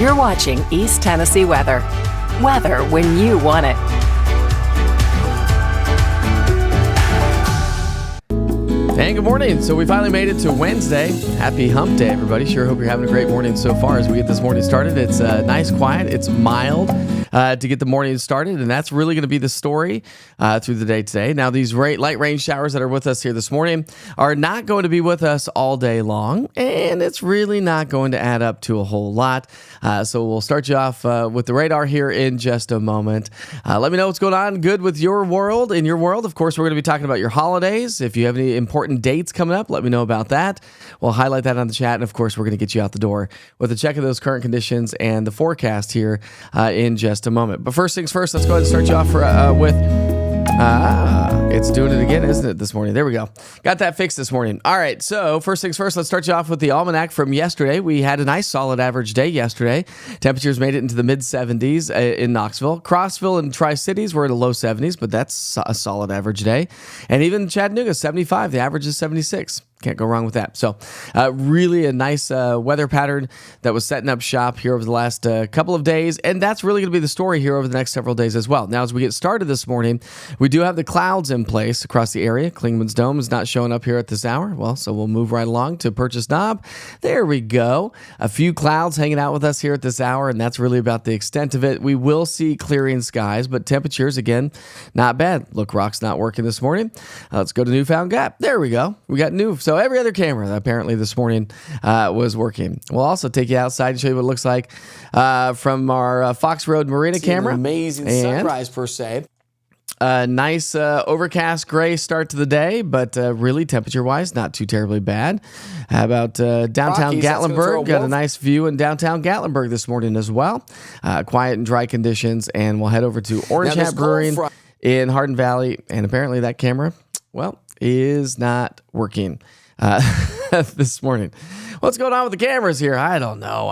You're watching East Tennessee weather. Weather when you want it. And good morning. So we finally made it to Wednesday. Happy hump day, everybody. Sure hope you're having a great morning so far as we get this morning started. It's nice, quiet. It's mild to get the morning started, and that's really going to be the story through the day today. Now, these light rain showers that are with us here this morning are not going to be with us all day long, and it's really not going to add up to a whole lot. So we'll start you off with the radar here in just a moment. Let me know what's going on good with your world. In your world, of course, we're going to be talking about your holidays. If you have any important dates coming up, let me know about that. We'll highlight that on the chat, and of course, we're going to get you out the door with a check of those current conditions and the forecast here in just a moment. But first things first, let's go ahead and start you off with it's doing it again, isn't it, this morning? There we go. Got that fixed this morning. All right, so first things first, let's start you off with the almanac from yesterday. We had a nice solid average day yesterday. Temperatures made it into the mid-70s in Knoxville. Crossville and Tri-Cities were in the low 70s, but that's a solid average day. And even Chattanooga, 75. The average is 76. Can't go wrong with that. So really a nice weather pattern that was setting up shop here over the last couple of days. And that's really going to be the story here over the next several days as well. Now, as we get started this morning, we do have the clouds in place across the area. Klingman's Dome is not showing up here at this hour. Well, so we'll move right along to Purchase Knob. There we go. A few clouds hanging out with us here at this hour, and that's really about the extent of it. We will see clearing skies, but temperatures, again, not bad. Look Rock's not working this morning. Let's go to Newfound Gap. There we go. We got new. So every other camera apparently this morning was working. We'll also take you outside and show you what it looks like from our Fox Road Marina camera. An amazing sunrise per se. Nice overcast gray start to the day, but really temperature-wise, not too terribly bad. How about downtown Rockies, Gatlinburg? Got a nice view in downtown Gatlinburg this morning as well. Quiet and dry conditions, and we'll head over to Orange Hat Brewing in Hardin Valley, and apparently that camera, well, is not working. this morning. What's going on with the cameras here? I don't know.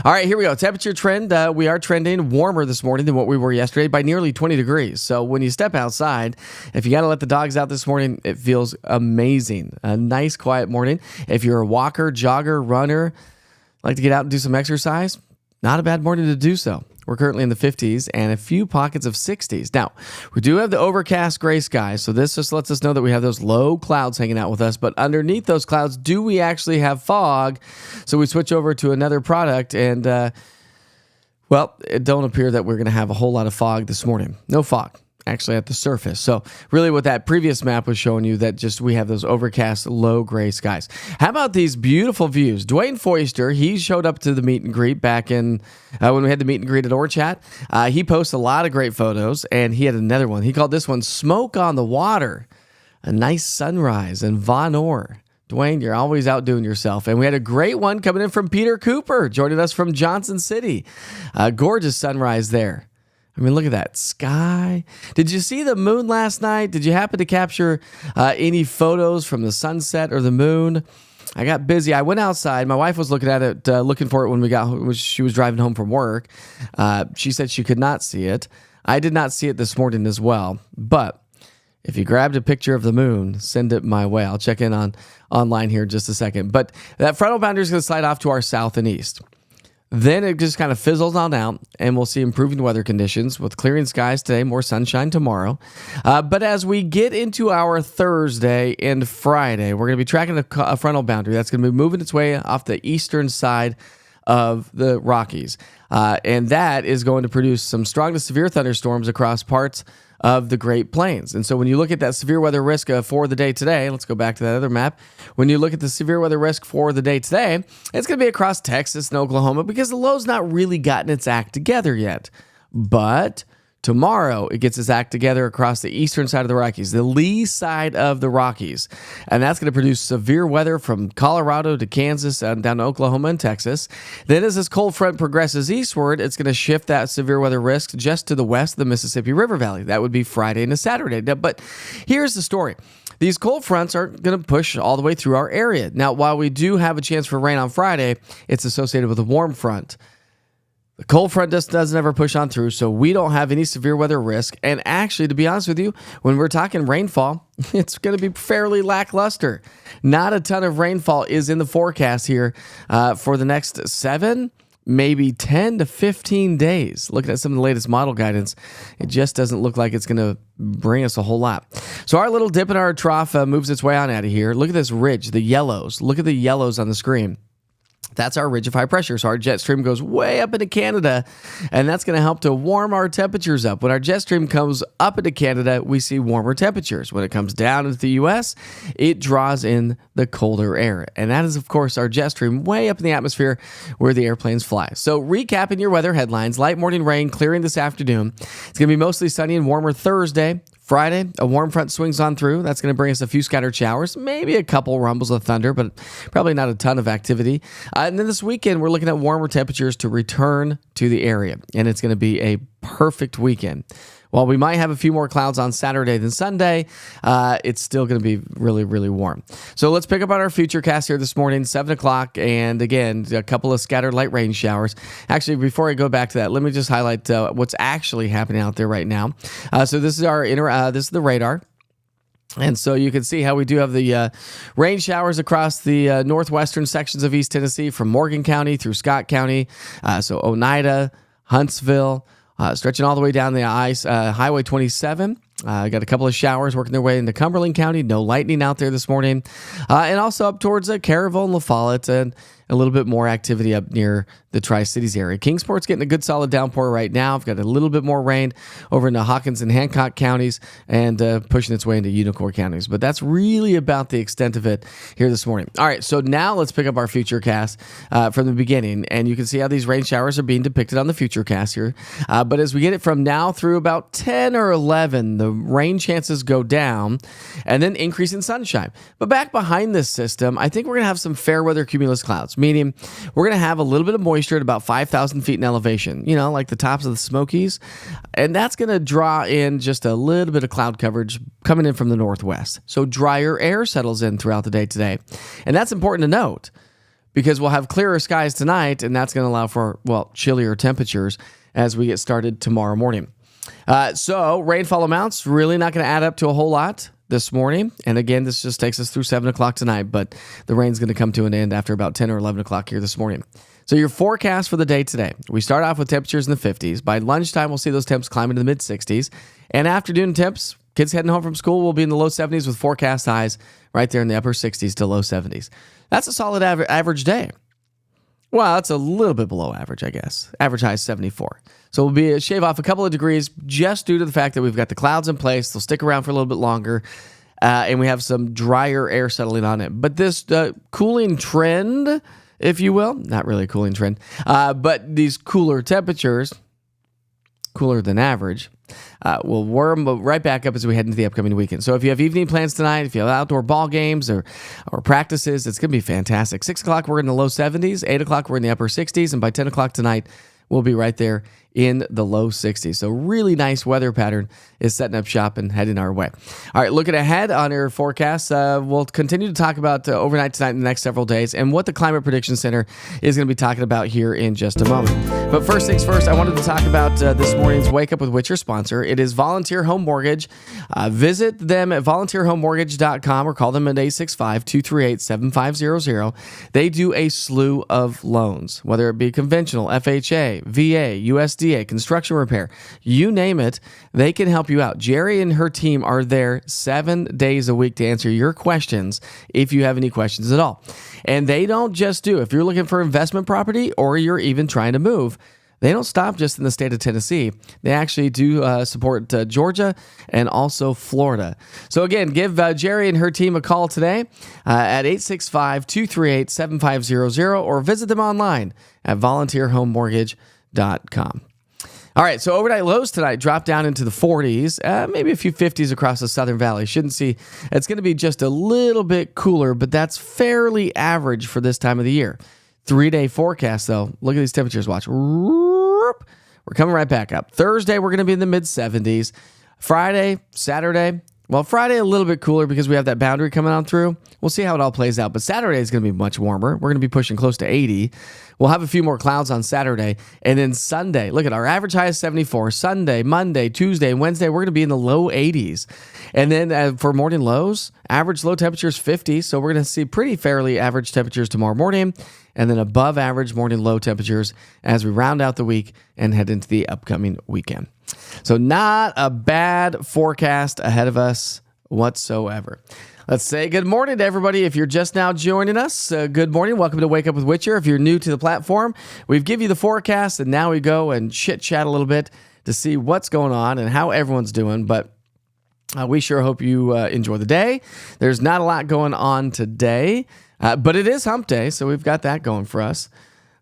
All right, here we go. Temperature trend. We are trending warmer this morning than what we were yesterday by nearly 20 degrees. So when you step outside, if you got to let the dogs out this morning, it feels amazing. A nice, quiet morning. If you're a walker, jogger, runner, like to get out and do some exercise, not a bad morning to do so. We're currently in the 50s and a few pockets of 60s. Now, we do have the overcast gray skies, so this just lets us know that we have those low clouds hanging out with us. But underneath those clouds, do we actually have fog? So we switch over to another product, and, it don't appear that we're going to have a whole lot of fog this morning. No fog, actually, at the surface. So really what that previous map was showing you, that just we have those overcast low gray skies. How about these beautiful views? Dwayne Foister, he showed up to the meet and greet back in when we had the meet and greet at Orchat. He posts a lot of great photos, and he had another one. He called this one Smoke on the Water, a nice sunrise in Von Orr. Dwayne, you're always outdoing yourself. And we had a great one coming in from Peter Cooper, joining us from Johnson City. Gorgeous sunrise there. I mean, look at that sky. Did you see the moon last night? Did you happen to capture any photos from the sunset or the moon? I got busy. I went outside. My wife was looking at it, looking for it when she was driving home from work. She said she could not see it. I did not see it this morning as well. But if you grabbed a picture of the moon, send it my way. I'll check in online here in just a second. But that frontal boundary is going to slide off to our south and east. Then it just kind of fizzles on out, and we'll see improving weather conditions with clearing skies today, more sunshine tomorrow. But as we get into our Thursday and Friday, we're going to be tracking a frontal boundary that's going to be moving its way off the eastern side of the Rockies. And that is going to produce some strong to severe thunderstorms across parts of the Great Plains. And so when you look at that severe weather risk for the day today, let's go back to that other map. When you look at the severe weather risk for the day today, it's going to be across Texas and Oklahoma because the low's not really gotten its act together yet. But tomorrow, it gets its act together across the eastern side of the Rockies, the lee side of the Rockies. And that's going to produce severe weather from Colorado to Kansas and down to Oklahoma and Texas. Then as this cold front progresses eastward, it's going to shift that severe weather risk just to the west of the Mississippi River Valley. That would be Friday and Saturday. But here's the story. These cold fronts aren't going to push all the way through our area. Now, while we do have a chance for rain on Friday, it's associated with a warm front. The cold front just doesn't ever push on through, so we don't have any severe weather risk. And actually, to be honest with you, when we're talking rainfall, it's going to be fairly lackluster. Not a ton of rainfall is in the forecast here for the next 7, maybe 10 to 15 days. Looking at some of the latest model guidance, it just doesn't look like it's going to bring us a whole lot. So our little dip in our trough moves its way on out of here. Look at this ridge, the yellows. Look at the yellows on the screen. That's our ridge of high pressure. So our jet stream goes way up into Canada, and that's going to help to warm our temperatures up. When our jet stream comes up into Canada, we see warmer temperatures. When it comes down into the U.S., it draws in the colder air. And that is, of course, our jet stream way up in the atmosphere where the airplanes fly. So recapping your weather headlines, light morning rain clearing this afternoon. It's going to be mostly sunny and warmer Thursday. Friday, a warm front swings on through. That's going to bring us a few scattered showers, maybe a couple rumbles of thunder, but probably not a ton of activity. And then this weekend, we're looking at warmer temperatures to return to the area, and it's going to be a perfect weekend. While we might have a few more clouds on Saturday than Sunday, it's still going to be really, really warm. So let's pick up on our futurecast here this morning, 7 o'clock, and again, a couple of scattered light rain showers. Actually, before I go back to that, let me just highlight what's actually happening out there right now. So this is our this is the radar. And so you can see how we do have the rain showers across the northwestern sections of East Tennessee from Morgan County through Scott County. So Oneida, Huntsville, stretching all the way down the Highway 27. Got a couple of showers working their way into Cumberland County. No lightning out there this morning. And also up towards Caryville and La Follette, and a little bit more activity up near the Tri-Cities area. Kingsport's getting a good solid downpour right now. I've got a little bit more rain over into Hawkins and Hancock counties and pushing its way into Unicoi counties. But that's really about the extent of it here this morning. All right, so now let's pick up our futurecast from the beginning. And you can see how these rain showers are being depicted on the futurecast here. But as we get it from now through about 10 or 11, the rain chances go down and then increase in sunshine. But back behind this system, I think we're going to have some fair weather cumulus clouds. meaning we're going to have a little bit of moisture at about 5,000 feet in elevation, like the tops of the Smokies. And that's going to draw in just a little bit of cloud coverage coming in from the northwest. So drier air settles in throughout the day today. And that's important to note because we'll have clearer skies tonight, and that's going to allow for, chillier temperatures as we get started tomorrow morning. So rainfall amounts really not going to add up to a whole lot this morning. And again, this just takes us through 7 o'clock tonight, but the rain's going to come to an end after about 10 or 11 o'clock here this morning. So your forecast for the day today, we start off with temperatures in the 50s. By lunchtime, we'll see those temps climb into the mid 60s. And afternoon temps, kids heading home from school will be in the low 70s with forecast highs right there in the upper 60s to low 70s. That's a solid average day. Well, it's a little bit below average, I guess. Average high is 74. So we'll be shave off a couple of degrees just due to the fact that we've got the clouds in place. They'll stick around for a little bit longer, and we have some drier air settling on it. But this cooling trend, if you will, not really a cooling trend, but these cooler temperatures, cooler than average, will warm right back up as we head into the upcoming weekend. So if you have evening plans tonight, if you have outdoor ball games or practices, it's going to be fantastic. 6 o'clock, we're in the low 70s. 8 o'clock, we're in the upper 60s. And by 10 o'clock tonight, we'll be right there in the low 60s. So really nice weather pattern is setting up shop and heading our way. All right, looking ahead on your forecast, we'll continue to talk about overnight tonight in the next several days and what the Climate Prediction Center is going to be talking about here in just a moment. But first things first, I wanted to talk about this morning's Wake Up with Witcher sponsor. It is Volunteer Home Mortgage. Visit them at volunteerhomemortgage.com or call them at 865-238-7500. They do a slew of loans, whether it be conventional, FHA, VA, USDA, construction repair, you name it, they can help you out. Jerry and her team are there 7 days a week to answer your questions if you have any questions at all. And they don't just do, if you're looking for investment property or you're even trying to move, they don't stop just in the state of Tennessee. They actually do support Georgia and also Florida. So again, give Jerry and her team a call today at 865-238-7500 or visit them online at volunteerhomemortgage.com. All right, so overnight lows tonight drop down into the 40s, maybe a few 50s across the Southern Valley. Shouldn't see, it's going to be just a little bit cooler, but that's fairly average for this time of the year. 3-day forecast, though, look at these temperatures, watch. We're coming right back up. Thursday, we're going to be in the mid-70s. Friday, Saturday, Friday a little bit cooler because we have that boundary coming on through. We'll see how it all plays out, but Saturday is going to be much warmer. We're going to be pushing close to 80. We'll have a few more clouds on Saturday. And then Sunday, look at our average high is 74. Sunday, Monday, Tuesday, Wednesday, we're going to be in the low 80s. And then for morning lows, average low temperature is 50. So we're going to see pretty fairly average temperatures tomorrow morning. And then above average morning low temperatures as we round out the week and head into the upcoming weekend. So not a bad forecast ahead of us whatsoever. Let's say good morning to everybody. If you're just now joining us, good morning. Welcome to Wake Up with Witcher. If you're new to the platform, we've given you the forecast, and now we go and chit-chat a little bit to see what's going on and how everyone's doing. But we sure hope you enjoy the day. There's not a lot going on today, but it is hump day, so we've got that going for us.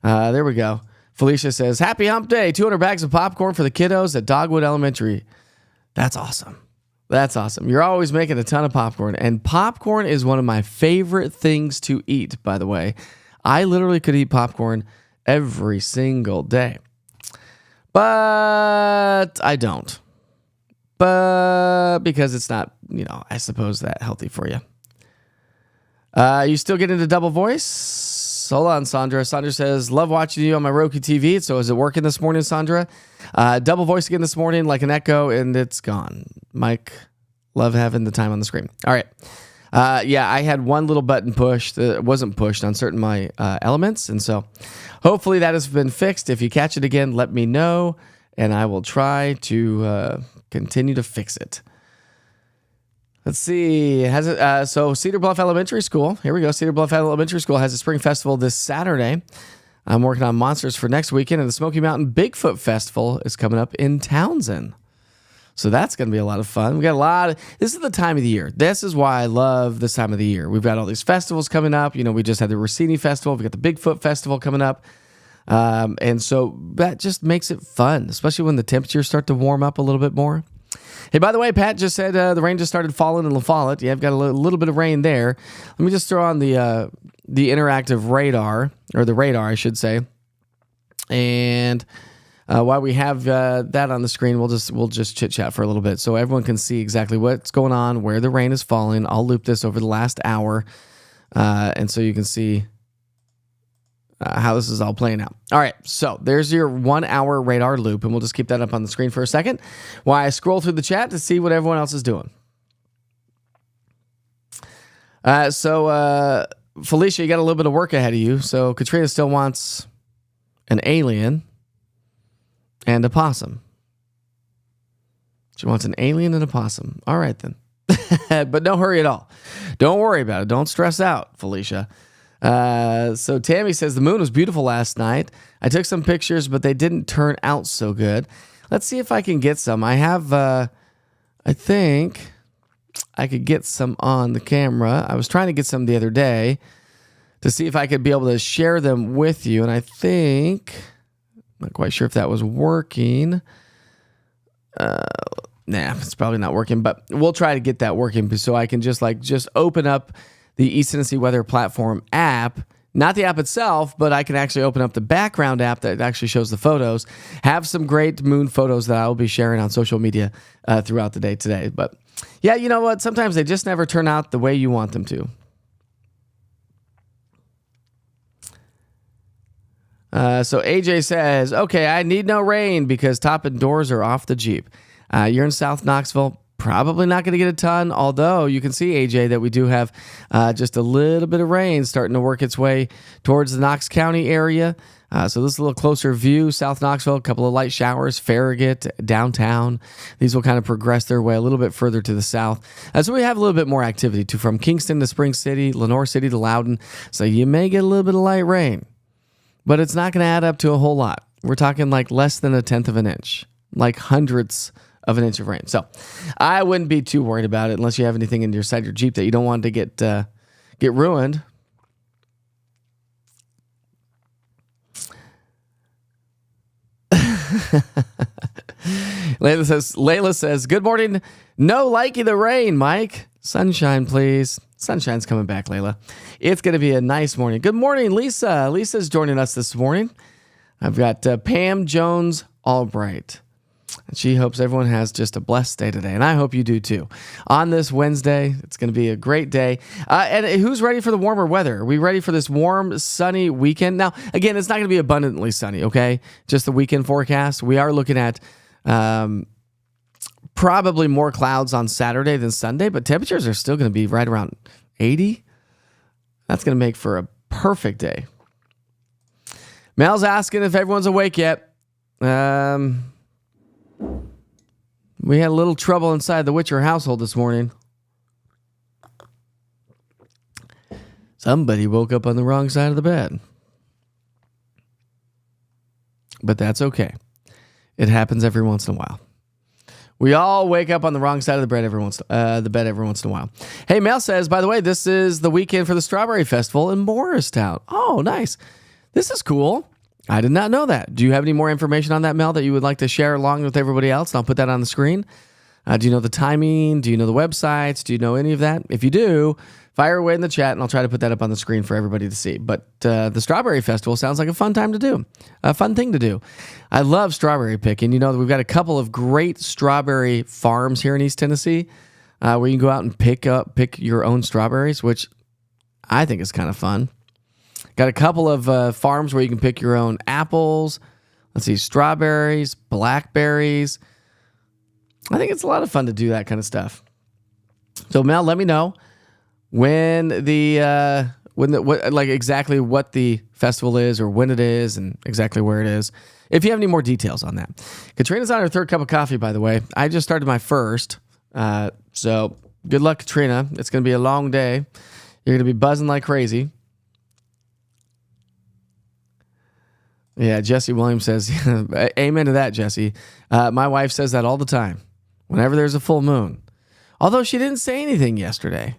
There we go. Felicia says, happy hump day. 200 bags of popcorn for the kiddos at Dogwood Elementary. That's awesome. That's awesome. You're always making a ton of popcorn. And popcorn is one of my favorite things to eat, by the way. I literally could eat popcorn every single day. But I don't. But because it's not, I suppose that healthy for you. You still get into double voice? Hold on, Sandra. Sandra says, love watching you on my Roku TV. So is it working this morning, Sandra? Double voice again this morning, like an echo, and it's gone. Mike, love having the time on the screen. All right. Yeah, I had one little button pushed that wasn't pushed on certain my elements. And so hopefully that has been fixed. If you catch it again, let me know, and I will try to continue to fix it. Let's see. So Cedar Bluff Elementary School. Here we go. Cedar Bluff Elementary School has a spring festival this Saturday. I'm working on monsters for next weekend, and the Smoky Mountain Bigfoot Festival is coming up in Townsend. So that's going to be a lot of fun. We got this is the time of the year. This is why I love this time of the year. We've got all these festivals coming up. We just had the Rossini Festival. We got the Bigfoot Festival coming up. And so that just makes it fun, especially when the temperatures start to warm up a little bit more. Hey, by the way, Pat just said the rain just started falling in La Follette. Yeah, I've got a little bit of rain there. Let me just throw on the the interactive radar, or the radar, I should say. And while we have that on the screen, we'll just chit chat for a little bit so everyone can see exactly what's going on, where the rain is falling. I'll loop this over the last hour, and so you can see how this is all playing out. All right, so there's your 1 hour radar loop, and we'll just keep that up on the screen for a second while I scroll through the chat to see what everyone else is doing. So Felicia, you got a little bit of work ahead of you. So Katrina still wants an alien and a possum. She wants an alien and a possum. All right, then. But no hurry at all. Don't worry about it. Don't stress out, Felicia. So Tammy says, the moon was beautiful last night. I took some pictures, but they didn't turn out so good. Let's see if I can get some. I have, I think I could get some on the camera. I was trying to get some the other day to see if I could be able to share them with you. And I think, not quite sure if that was working. Nah, it's probably not working, but we'll try to get that working so I can just open up the East Tennessee Weather Platform app, not the app itself, but I can actually open up the background app that actually shows the photos, have some great moon photos that I will be sharing on social media throughout the day today. But yeah, you know what? Sometimes they just never turn out the way you want them to. So AJ says, okay, I need no rain because top and doors are off the Jeep. You're in South Knoxville, probably not going to get a ton, although you can see, AJ, that we do have just a little bit of rain starting to work its way towards the Knox County area. So this is a little closer view. South Knoxville, a couple of light showers, Farragut, downtown. These will kind of progress their way a little bit further to the south. So we have a little bit more activity too, from Kingston to Spring City, Lenore City to Loudon. So you may get a little bit of light rain, but it's not going to add up to a whole lot. We're talking like less than 1/10 of an inch, like hundredths of an inch of rain. So I wouldn't be too worried about it unless you have anything inside your Jeep that you don't want to get ruined. Layla says, good morning. No likey the rain, Mike. Sunshine, please. Sunshine's coming back, Layla. It's going to be a nice morning. Good morning, Lisa. Lisa's joining us this morning. I've got Pam Jones Albright. And she hopes everyone has just a blessed day today. And I hope you do too. On this Wednesday, it's going to be a great day. And who's ready for the warmer weather? Are we ready for this warm, sunny weekend? Now, again, it's not going to be abundantly sunny, okay? Just the weekend forecast. We are looking at probably more clouds on Saturday than Sunday, but temperatures are still going to be right around 80. That's going to make for a perfect day. Mel's asking if everyone's awake yet. We had a little trouble inside the Witcher household this morning. Somebody woke up on the wrong side of the bed. But that's okay. It happens every once in a while. We all wake up on the wrong side of the bed every once in a while. Hey, Mel says, by the way, this is the weekend for the Strawberry Festival in Morristown. Oh, nice. This is cool. I did not know that. Do you have any more information on that, Mel, that you would like to share along with everybody else? And I'll put that on the screen. Do you know the timing? Do you know the websites? Do you know any of that? If you do, fire away in the chat, and I'll try to put that up on the screen for everybody to see. But the Strawberry Festival sounds like a fun time to do, a fun thing to do. I love strawberry picking. You know, we've got a couple of great strawberry farms here in East Tennessee where you can go out and pick your own strawberries, which I think is kind of fun. Got a couple of farms where you can pick your own apples. Let's see, strawberries, blackberries. I think it's a lot of fun to do that kind of stuff. So Mel, let me know when exactly what the festival is or when it is and exactly where it is. If you have any more details on that. Katrina's on her third cup of coffee, by the way. I just started my first. So good luck, Katrina. It's going to be a long day. You're going to be buzzing like crazy. Yeah, Jesse Williams says, amen to that, Jesse. My wife says that all the time, whenever there's a full moon. Although she didn't say anything yesterday,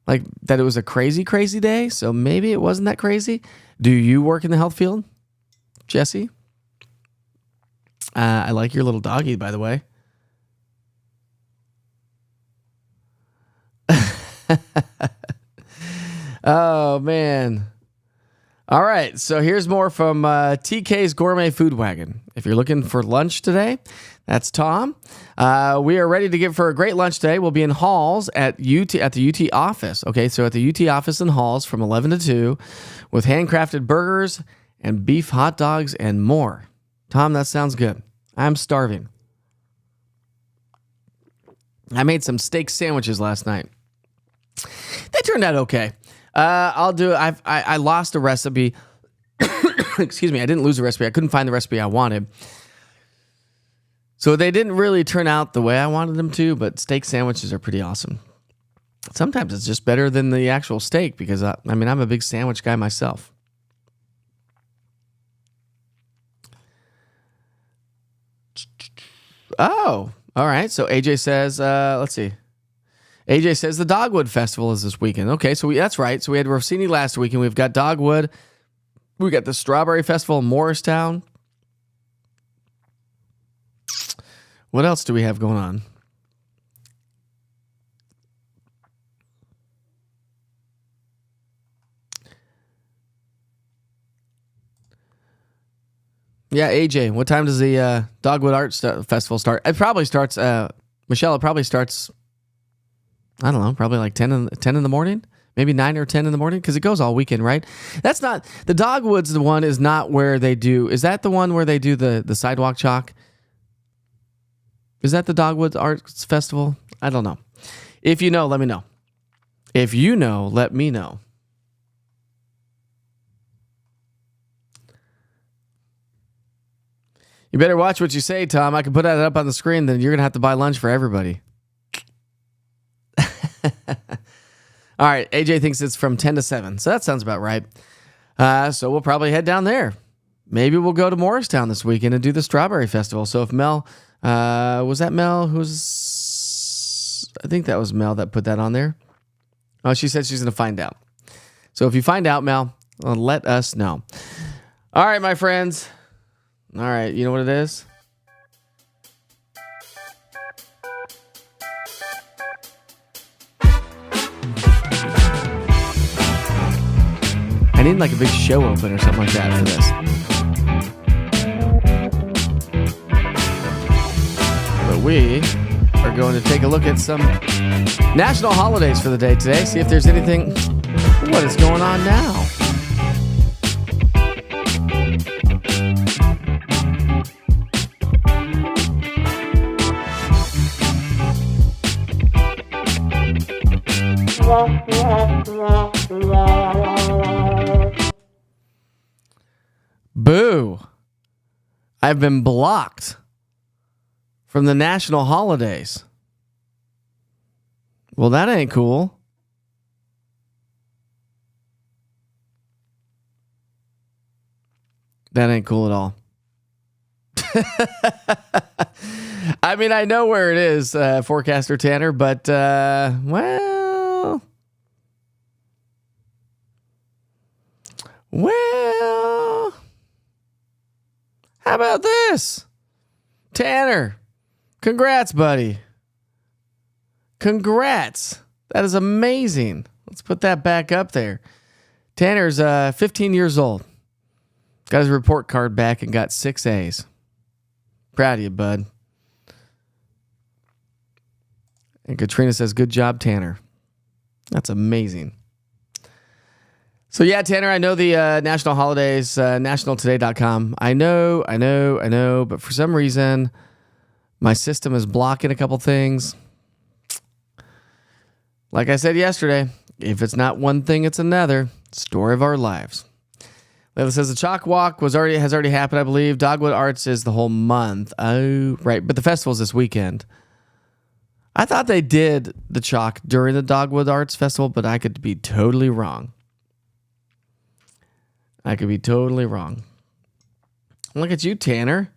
like that it was a crazy, crazy day, so maybe it wasn't that crazy. Do you work in the health field, Jesse? I like your little doggy, by the way. Oh, man. All right, so here's more from TK's Gourmet Food Wagon. If you're looking for lunch today, that's Tom. We are ready to give for a great lunch today. We'll be in Halls at the UT office. Okay, so at the UT office in Halls from 11 to 2 with handcrafted burgers and beef hot dogs and more. Tom, that sounds good. I'm starving. I made some steak sandwiches last night. They turned out okay. I lost a recipe. Excuse me. I didn't lose a recipe. I couldn't find the recipe I wanted. So they didn't really turn out the way I wanted them to, but steak sandwiches are pretty awesome. Sometimes it's just better than the actual steak because, I'm a big sandwich guy myself. Oh, all right. So AJ says, let's see. AJ says the Dogwood Festival is this weekend. Okay, so that's right. So we had Rossini last weekend. We've got Dogwood. We got the Strawberry Festival in Morristown. What else do we have going on? Yeah, AJ, what time does the Dogwood Arts Festival start? It probably starts, Michelle, it probably starts, I don't know, probably like 10 in the morning? Maybe 9 or 10 in the morning? Because it goes all weekend, right? That's not, the Dogwoods, the one is not where they do, is that the one where they do the sidewalk chalk? Is that the Dogwood Arts Festival? I don't know. If you know, let me know. If you know, let me know. You better watch what you say, Tom. I can put that up on the screen, then you're going to have to buy lunch for everybody. All right, AJ thinks it's from 10 to 7, so that sounds about right. So we'll probably head down there. Maybe we'll go to Morristown this weekend and do the Strawberry Festival. So if Mel, was that Mel? I think that was Mel that put that on there. Oh, she said she's going to find out. So if you find out, Mel, let us know. All right, my friends. All right, you know what it is? I need like a big show open or something like that for this. But we are going to take a look at some national holidays for the day today, see if there's anything. What is going on now? Boo. I've been blocked from the national holidays. Well, that ain't cool. That ain't cool at all. I mean, I know where it is, Forecaster Tanner, but, well, how about this? Tanner, congrats, buddy. Congrats. That is amazing. Let's put that back up there. Tanner's 15 years old. Got his report card back and got 6 A's. Proud of you, bud. And Katrina says, good job, Tanner. That's amazing. So yeah, Tanner, I know the national holidays, nationaltoday.com. I know, but for some reason, my system is blocking a couple things. Like I said yesterday, if it's not one thing, it's another. Story of our lives. Layla says the Chalk Walk has already happened, I believe. Dogwood Arts is the whole month. Oh, right. But the festival's this weekend. I thought they did the chalk during the Dogwood Arts Festival, but I could be totally wrong. Look at you, Tanner.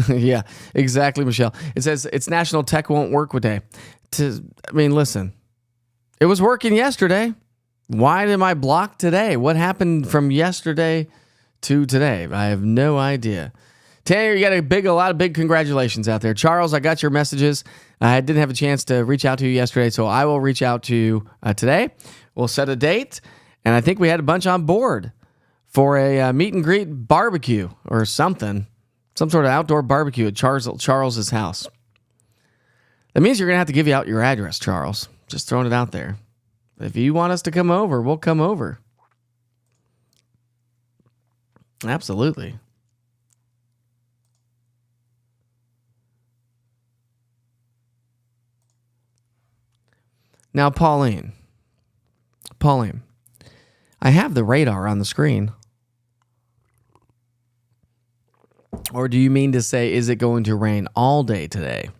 Yeah, exactly, Michelle. It says it's National Tech Won't Work Day. Listen. It was working yesterday. Why am I blocked today? What happened from yesterday to today? I have no idea. Tanner, you got a lot of big congratulations out there. Charles, I got your messages. I didn't have a chance to reach out to you yesterday, so I will reach out to you today. We'll set a date, and I think we had a bunch on board for a meet and greet barbecue or something, some sort of outdoor barbecue at Charles's house. That means you're going to have to give out your address, Charles. Just throwing it out there. If you want us to come over, we'll come over. Absolutely. Now, Pauline, I have the radar on the screen. Or do you mean to say, is it going to rain all day today?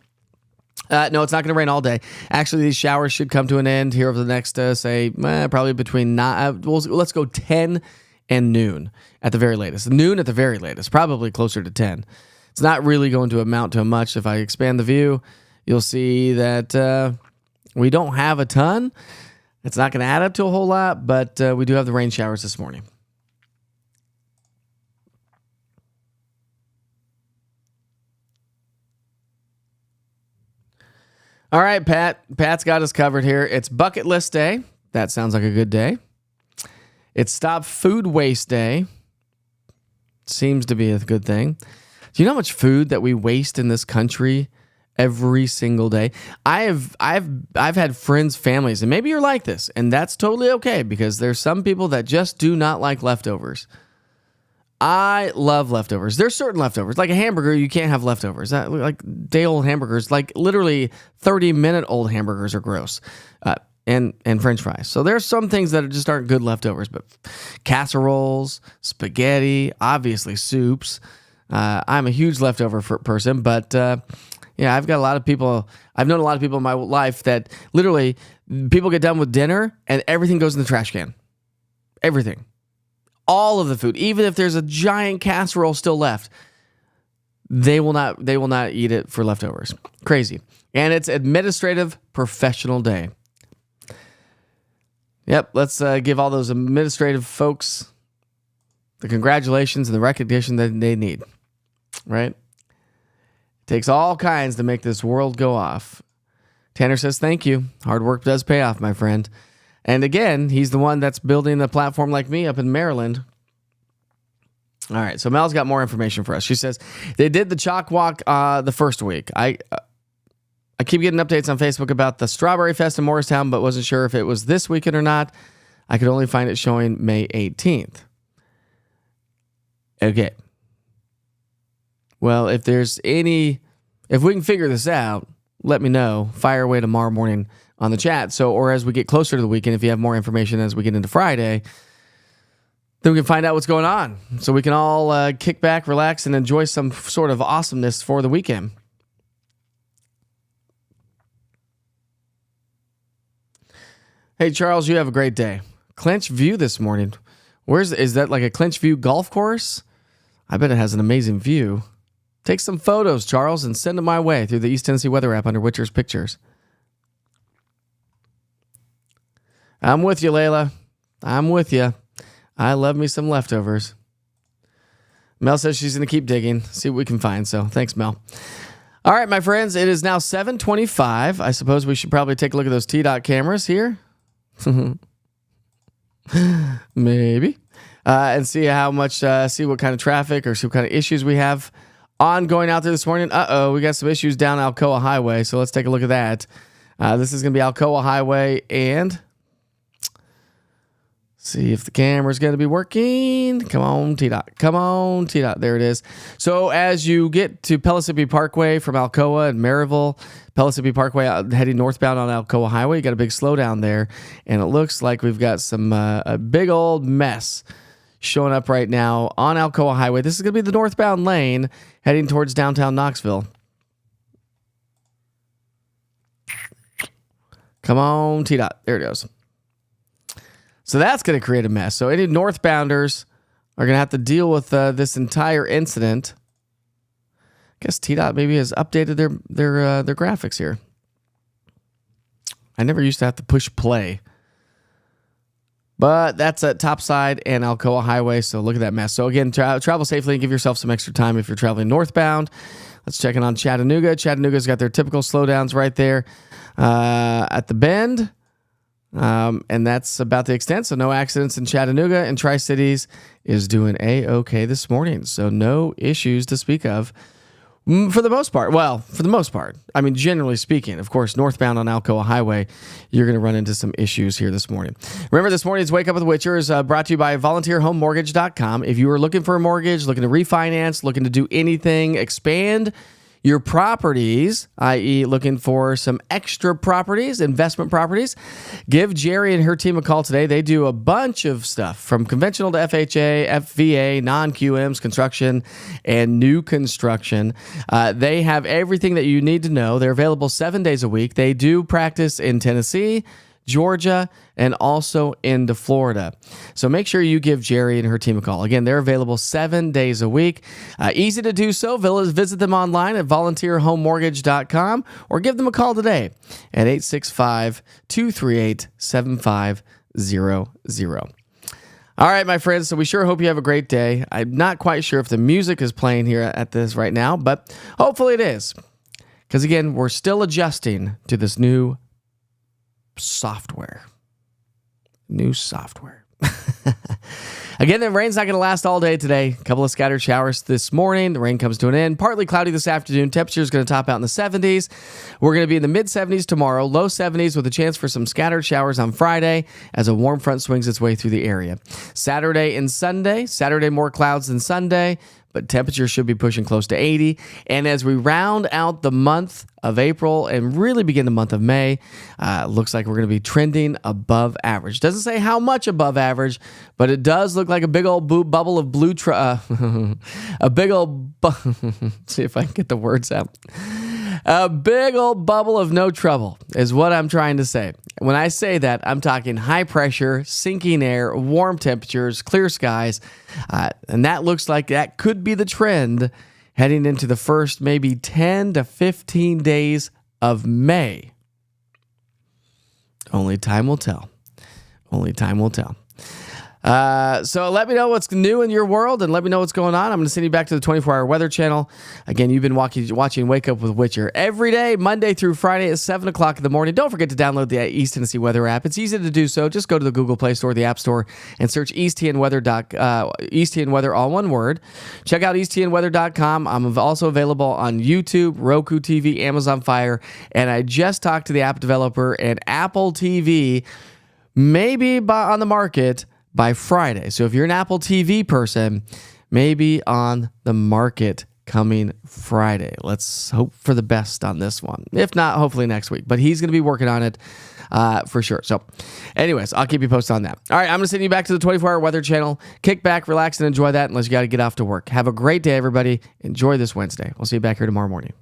No, it's not going to rain all day. Actually, these showers should come to an end here over the next, probably between let's go 10 and noon at the very latest. Noon at the very latest, probably closer to 10. It's not really going to amount to much. If I expand the view, you'll see that we don't have a ton. It's not going to add up to a whole lot, but we do have the rain showers this morning. All right, Pat. Pat's got us covered here. It's Bucket List Day. That sounds like a good day. It's Stop Food Waste Day. Seems to be a good thing. Do you know how much food that we waste in this country every single day? I've had friends, families, and maybe you're like this, and that's totally okay because there's some people that just do not like leftovers. I love leftovers. There's certain leftovers, like a hamburger, you can't have leftovers. Like day-old hamburgers, like literally 30-minute-old hamburgers are gross. And French fries. So there's some things that just aren't good leftovers, but casseroles, spaghetti, obviously soups. I'm a huge leftover person, but yeah, I've got a lot of people. I've known a lot of people in my life that literally people get done with dinner and everything goes in the trash can. Everything. All of the food, even if there's a giant casserole still left, they will not eat it for leftovers. Crazy. And it's Administrative Professional Day. Yep, let's give all those administrative folks the congratulations and the recognition that they need, right? It takes all kinds to make this world go off. Tanner says, thank you. Hard work does pay off, my friend. And again, he's the one that's building a platform like me up in Maryland. All right, so Mel's got more information for us. She says, they did the chalk walk the first week. I keep getting updates on Facebook about the Strawberry Fest in Morristown, but wasn't sure if it was this weekend or not. I could only find it showing May 18th. Okay. Well, if we can figure this out, let me know. Fire away tomorrow morning on the chat. Or as we get closer to the weekend, if you have more information as we get into Friday, then we can find out what's going on. So we can all kick back, relax, and enjoy some sort of awesomeness for the weekend. Hey, Charles, you have a great day. Clinch View this morning. Is that like a Clinch View golf course? I bet it has an amazing view. Take some photos, Charles, and send them my way through the East Tennessee Weather app under Witcher's Pictures. I'm with you, Layla. I'm with you. I love me some leftovers. Mel says she's going to keep digging, see what we can find. So thanks, Mel. All right, my friends, it is now 7:25. I suppose we should probably take a look at those T-Dot cameras here. Maybe. And see how much, see what kind of traffic or see what kind of issues we have ongoing out there this morning. We got some issues down Alcoa Highway, so let's take a look at that. This is going to be Alcoa Highway, and see if the camera's going to be working. Come on, T-Dot. Come on, T-Dot. There it is. So as you get to Pellissippi Parkway from Alcoa and Maryville, Pellissippi Parkway heading northbound on Alcoa Highway, you got a big slowdown there, and it looks like we've got some a big old mess showing up right now on Alcoa Highway. This is going to be the northbound lane heading towards downtown Knoxville. Come on, T-Dot. There it goes. So that's going to create a mess. So any northbounders are going to have to deal with this entire incident. I guess T-Dot maybe has updated their graphics here. I never used to have to push play But that's at Topside and Alcoa Highway, so look at that mess. So again, travel safely and give yourself some extra time if you're traveling northbound. Let's check in on Chattanooga. Chattanooga's got their typical slowdowns right there at the bend. And that's about the extent. So no accidents in Chattanooga, and Tri-Cities is doing A-OK this morning. So no issues to speak of. For the most part. Well, for the most part. I mean, generally speaking, of course, northbound on Alcoa Highway, you're going to run into some issues here this morning. Remember, this morning's Wake Up with Witcher is brought to you by VolunteerHomeMortgage.com. If you are looking for a mortgage, looking to refinance, looking to do anything, expand your properties, i.e. looking for some extra properties, investment properties, give Jerry and her team a call today. They do a bunch of stuff from conventional to FHA, FVA, non-QMs, construction, and new construction. They have everything that you need to know. They're available 7 days a week. They do practice in Tennessee, Georgia, and also into Florida. So make sure you give Jerry and her team a call. Again, they're available 7 days a week. Easy to do so. Visit them online at volunteerhomemortgage.com or give them a call today at 865-238-7500. All right, my friends, so we sure hope you have a great day. I'm not quite sure if the music is playing here at this right now, but hopefully it is. Because again, we're still adjusting to this new software. Again, the rain's not going to last all day today. A couple of scattered showers this morning. The rain comes to an end. Partly cloudy this afternoon. Temperature is going to top out in the 70s. We're going to be in the mid-70s tomorrow. Low 70s with a chance for some scattered showers on Friday as a warm front swings its way through the area. Saturday and Sunday. Saturday more clouds than Sunday, but temperature should be pushing close to 80. And as we round out the month of April and really begin the month of May, looks like we're going to be trending above average. Doesn't say how much above average, but it does look like a big old bubble of blue, a big old, see if I can get the words out. A big old bubble of no trouble is what I'm trying to say. When I say that, I'm talking high pressure, sinking air, warm temperatures, clear skies, and that looks like that could be the trend heading into the first maybe 10 to 15 days of May. Only time will tell. Only time will tell. So let me know what's new in your world and let me know what's going on. I'm going to send you back to the 24-hour weather channel. Again, you've been watching Wake Up with Witcher every day, Monday through Friday at 7 o'clock in the morning. Don't forget to download the East Tennessee Weather app. It's easy to do so. Just go to the Google Play Store, the App Store, and search EastTNWeather, all one word. Check out EastTNWeather.com. I'm also available on YouTube, Roku TV, Amazon Fire, and I just talked to the app developer, and Apple TV may be on the market by Friday. So if you're an Apple TV person, maybe on the market coming Friday. Let's hope for the best on this one. If not, hopefully next week. But he's going to be working on it for sure. So anyways, I'll keep you posted on that. All right, I'm going to send you back to the 24-hour weather channel. Kick back, relax, and enjoy that unless you got to get off to work. Have a great day, everybody. Enjoy this Wednesday. We'll see you back here tomorrow morning.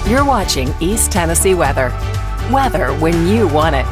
You're watching East Tennessee Weather. Weather when you want it.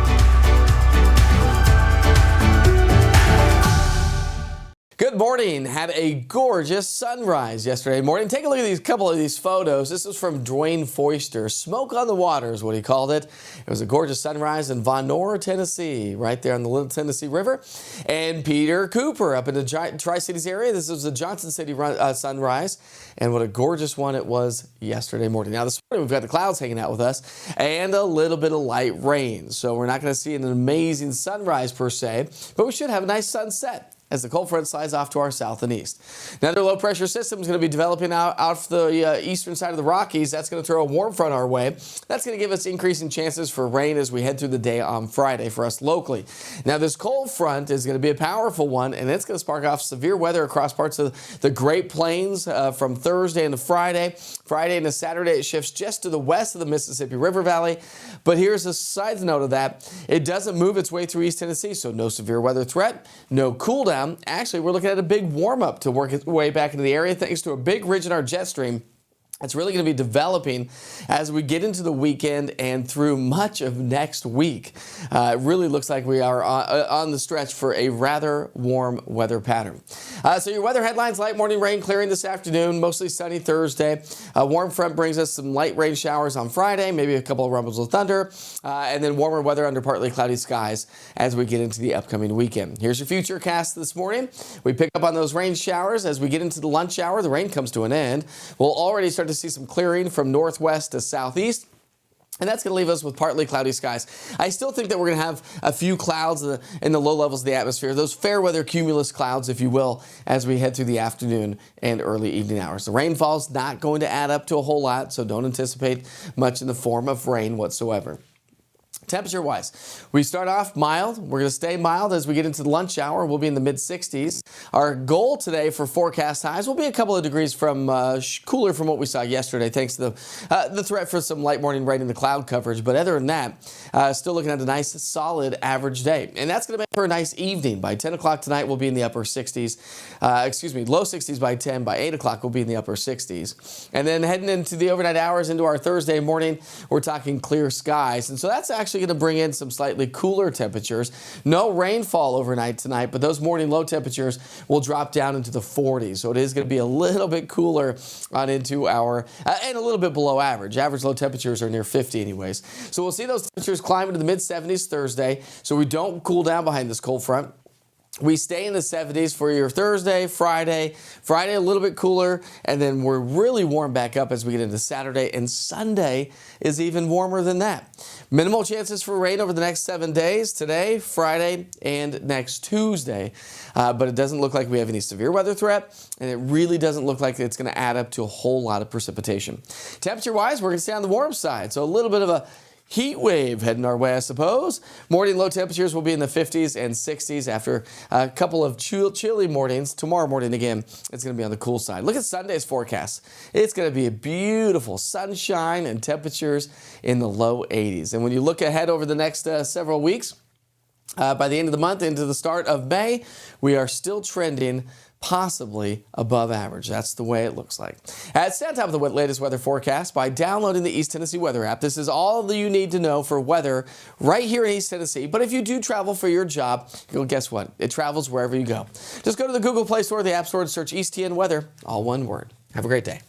Good morning. Had a gorgeous sunrise yesterday morning. Take a look at couple of these photos. This is from Dwayne Foister. Smoke on the water is what he called it. It was a gorgeous sunrise in Von Orr, Tennessee, right there on the Little Tennessee River. And Peter Cooper up in the Tri-Cities area. This was the Johnson City sunrise. And what a gorgeous one it was yesterday morning. Now this morning we've got the clouds hanging out with us and a little bit of light rain. So we're not going to see an amazing sunrise per se, but we should have a nice sunset as the cold front slides off to our south and east. Another low pressure system is going to be developing out the eastern side of the Rockies. That's going to throw a warm front our way. That's going to give us increasing chances for rain as we head through the day on Friday for us locally. Now, this cold front is going to be a powerful one, and it's going to spark off severe weather across parts of the Great Plains from Thursday into Friday. Friday into Saturday, it shifts just to the west of the Mississippi River Valley. But here's a side note of that. It doesn't move its way through East Tennessee, so no severe weather threat, no cool down. Actually, we're looking at a big warm-up to work its way back into the area thanks to a big ridge in our jet stream. It's really going to be developing as we get into the weekend and through much of next week. It really looks like we are on the stretch for a rather warm weather pattern. So your weather headlines: light morning rain clearing this afternoon, mostly sunny Thursday. A warm front brings us some light rain showers on Friday, maybe a couple of rumbles of thunder, and then warmer weather under partly cloudy skies as we get into the upcoming weekend. Here's your future cast this morning. We pick up on those rain showers as we get into the lunch hour. The rain comes to an end. We'll already start to see some clearing from northwest to southeast. And that's going to leave us with partly cloudy skies. I still think that we're going to have a few clouds in the low levels of the atmosphere, those fair weather cumulus clouds, if you will, as we head through the afternoon and early evening hours. The rainfall's not going to add up to a whole lot, so don't anticipate much in the form of rain whatsoever. Temperature-wise, we start off mild. We're going to stay mild as we get into the lunch hour. We'll be in the mid-60s. Our goal today for forecast highs will be a couple of degrees from cooler from what we saw yesterday, thanks to the threat for some light morning rain in the cloud coverage. But other than that, still looking at a nice, solid average day. And that's going to make for a nice evening. By 10 o'clock tonight, we'll be in the upper 60s. Low 60s by 10. By 8 o'clock, we'll be in the upper 60s. And then heading into the overnight hours into our Thursday morning, we're talking clear skies. And so that's actually going to bring in some slightly cooler temperatures. No rainfall overnight tonight, but those morning low temperatures will drop down into the 40s. So it is going to be a little bit cooler on into our, and a little bit below average. Average low temperatures are near 50 anyways. So we'll see those temperatures climb into the mid-70s Thursday, so we don't cool down behind this cold front. We stay in the 70s for your Thursday, Friday a little bit cooler, and then we're really warm back up as we get into Saturday, and Sunday is even warmer than that. Minimal chances for rain over the next 7 days, today, Friday, and next Tuesday. But it doesn't look like we have any severe weather threat, and it really doesn't look like it's going to add up to a whole lot of precipitation. Temperature-wise, we're going to stay on the warm side, so a little bit of a heat wave heading our way, I suppose. Morning low temperatures will be in the 50s and 60s after a couple of chilly mornings. Tomorrow morning, again, it's going to be on the cool side. Look at Sunday's forecast. It's going to be a beautiful sunshine and temperatures in the low 80s. And when you look ahead over the next several weeks, by the end of the month into the start of May, we are still trending possibly above average. That's the way it looks like. Stay on top of the latest weather forecast by downloading the East Tennessee Weather app. This is all that you need to know for weather right here in East Tennessee. But if you do travel for your job, well, guess what? It travels wherever you go. Just go to the Google Play Store or the App Store and search EastTN Weather, all one word. Have a great day.